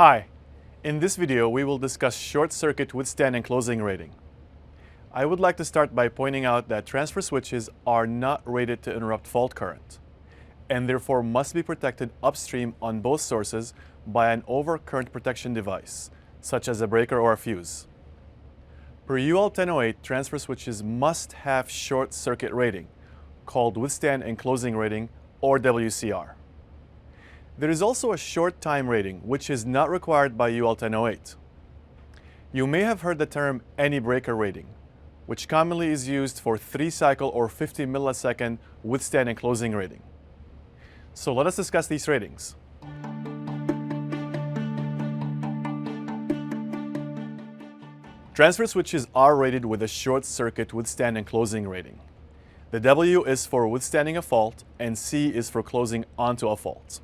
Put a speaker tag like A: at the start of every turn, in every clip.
A: Hi, in this video we will discuss short circuit withstand and closing rating. I would like to start by pointing out that transfer switches are not rated to interrupt fault current, and therefore must be protected upstream on both sources by an overcurrent protection device, such as a breaker or a fuse. Per UL 1008, transfer switches must have short circuit rating, called withstand and closing rating, or WCR. There is also a short time rating, which is not required by UL 1008. You may have heard the term any breaker rating, which commonly is used for 3-cycle or 50 millisecond withstand and closing rating. So let us discuss these ratings. Transfer switches are rated with a short circuit withstand and closing rating. The W is for withstanding a fault and C is for closing onto a fault.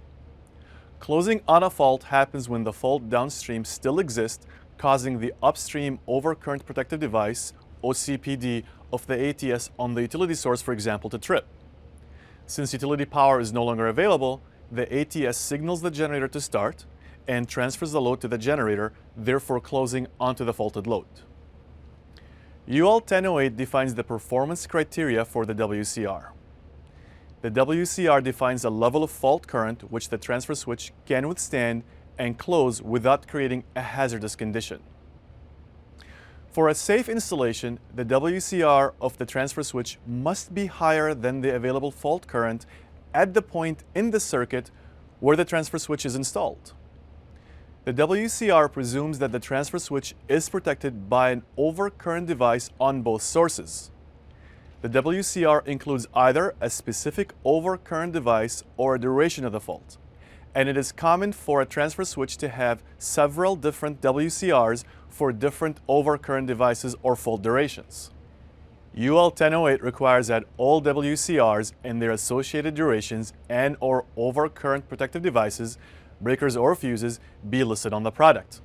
A: Closing on a fault happens when the fault downstream still exists, causing the upstream overcurrent protective device, OCPD, of the ATS on the utility source, for example, to trip. Since utility power is no longer available, the ATS signals the generator to start and transfers the load to the generator, therefore closing onto the faulted load. UL 1008 defines the performance criteria for the WCR. The WCR defines a level of fault current which the transfer switch can withstand and close without creating a hazardous condition. For a safe installation, the WCR of the transfer switch must be higher than the available fault current at the point in the circuit where the transfer switch is installed. The WCR presumes that the transfer switch is protected by an overcurrent device on both sources. The WCR includes either a specific overcurrent device or a duration of the fault, and it is common for a transfer switch to have several different WCRs for different overcurrent devices or fault durations. UL 1008 requires that all WCRs and their associated durations and/or overcurrent protective devices, breakers or fuses, be listed on the product.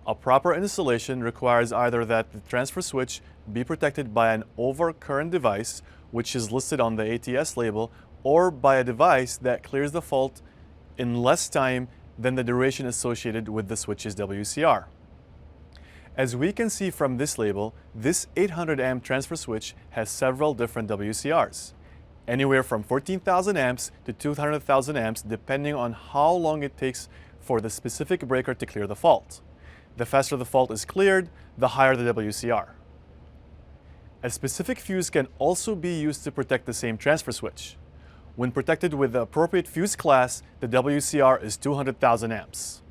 A: A proper installation requires either that the transfer switch be protected by an overcurrent device, which is listed on the ATS label, or by a device that clears the fault in less time than the duration associated with the switch's WCR. As we can see from this label, this 800 amp transfer switch has several different WCRs, anywhere from 14,000 amps to 200,000 amps, depending on how long it takes for the specific breaker to clear the fault. The faster the fault is cleared, the higher the WCR. A specific fuse can also be used to protect the same transfer switch. When protected with the appropriate fuse class, the WCR is 200,000 amps.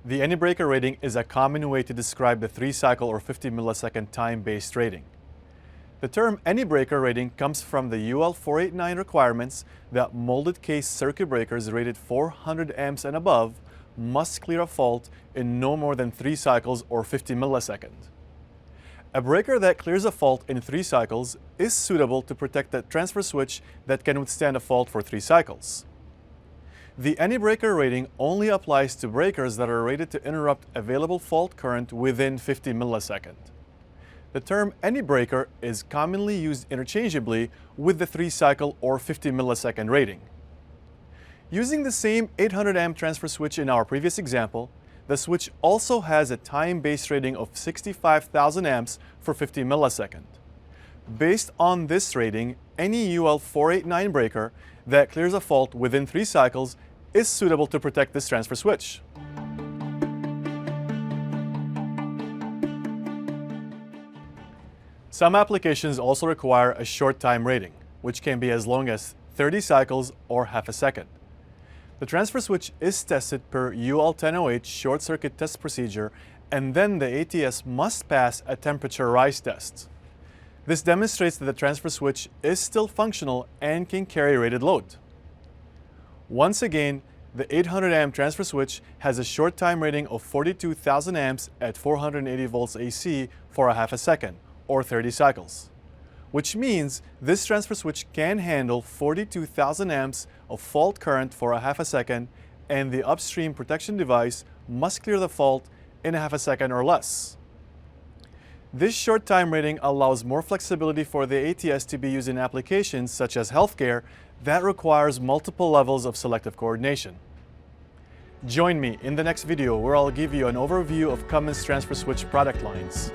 A: The any breaker rating is a common way to describe the 3-cycle or 50 millisecond time-based rating. The term any breaker rating comes from the UL 489 requirements that molded case circuit breakers rated 400 amps and above must clear a fault in no more than 3 cycles or 50 milliseconds. A breaker that clears a fault in 3 cycles is suitable to protect the transfer switch that can withstand a fault for 3 cycles. The any breaker rating only applies to breakers that are rated to interrupt available fault current within 50 milliseconds. The term any breaker is commonly used interchangeably with the 3-cycle or 50 millisecond rating. Using the same 800 amp transfer switch in our previous example, the switch also has a time-based rating of 65,000 amps for 50 milliseconds. Based on this rating, any UL 489 breaker that clears a fault within 3 cycles is suitable to protect this transfer switch. Some applications also require a short time rating, which can be as long as 30 cycles or half a second. The transfer switch is tested per UL 1008 short circuit test procedure, and then the ATS must pass a temperature rise test. This demonstrates that the transfer switch is still functional and can carry rated load. Once again, the 800 amp transfer switch has a short time rating of 42,000 amps at 480 volts AC for a half a second, or 30 cycles, which means this transfer switch can handle 42,000 amps of fault current for a half a second, and the upstream protection device must clear the fault in a half a second or less. This short time rating allows more flexibility for the ATS to be used in applications such as healthcare that requires multiple levels of selective coordination. Join me in the next video where I'll give you an overview of Cummins transfer switch product lines.